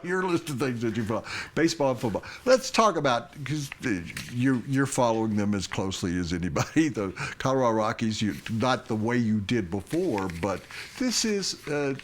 Your list of things that you follow. Baseball and football. Let's talk about, because you're following them as closely as anybody. The Colorado Rockies, not the way you did before, but this is an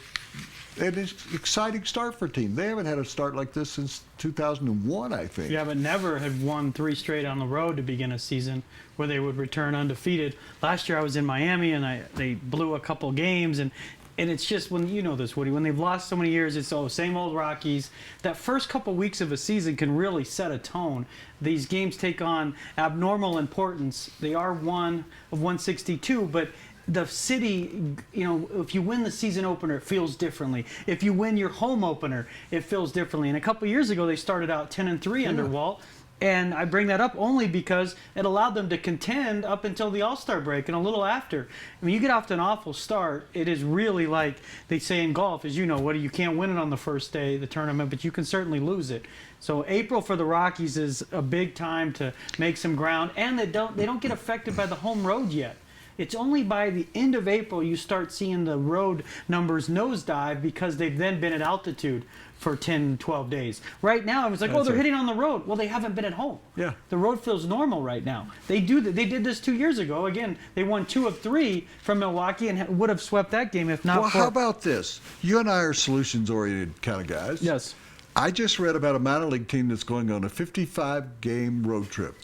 exciting start for a team. They haven't had a start like this since 2001, I think. Yeah, but never had won 3 straight on the road to begin a season where they would return undefeated. Last year I was in Miami and they blew a couple games, and it's just, when you know this, Woody, when they've lost so many years, it's same old Rockies. That first couple weeks of a season can really set a tone. These games take on abnormal importance. They are 1 of 162, but the city, if you win the season opener, it feels differently. If you win your home opener, it feels differently. And a couple years ago, they started out 10-3 under Walt. And I bring that up only because it allowed them to contend up until the All-Star break and a little after. I mean, you get off to an awful start, it is really like they say in golf, as you know, you can't win it on the first day of the tournament, but you can certainly lose it. So April for the Rockies is a big time to make some ground, and they don't get affected by the home road yet. It's only by the end of April you start seeing the road numbers nosedive because they've then been at altitude for 10, 12 days. Right now, it was like, they're hitting on the road. Well, they haven't been at home. Yeah. The road feels normal right now. They did this 2 years ago. Again, they won 2 of 3 from Milwaukee and would have swept that game if not how about this? You and I are solutions-oriented kind of guys. Yes. I just read about a minor league team that's going on a 55-game road trip.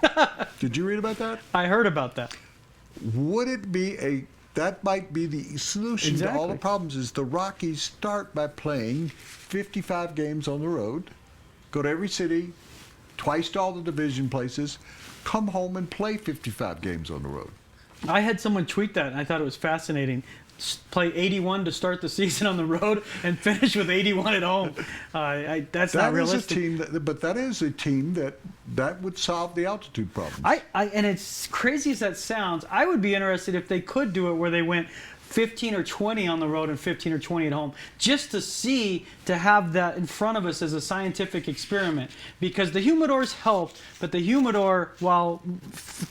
Did you read about that? I heard about that. Would it be that might be the solution to all the problems, is the Rockies start by playing 55 games on the road, go to every city, twice to all the division places, come home and play 55 games on the road. I had someone tweet that, and I thought it was fascinating. Play 81 to start the season on the road and finish with 81 at home. That's not realistic. But that is a team that would solve the altitude problem. And it's crazy as that sounds, I would be interested if they could do it where they went 15 or 20 on the road and 15 or 20 at home, just to have that in front of us as a scientific experiment. Because the humidors helped, but the humidor, while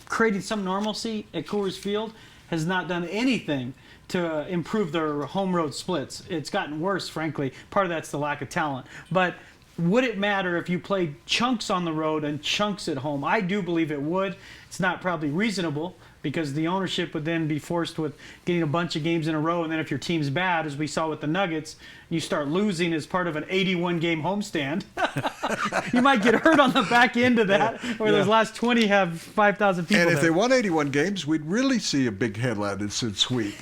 creating some normalcy at Coors Field, has not done anything to improve their home road splits. It's gotten worse, frankly. Part of that's the lack of talent. But would it matter if you played chunks on the road and chunks at home? I do believe it would. It's not probably reasonable, because the ownership would then be forced with getting a bunch of games in a row, and then if your team's bad, as we saw with the Nuggets, you start losing as part of an 81-game homestand. You might get hurt on the back end of that, where those last 20 have 5,000 people And if there. they won 81 games, we'd really see a big headline that said sweep.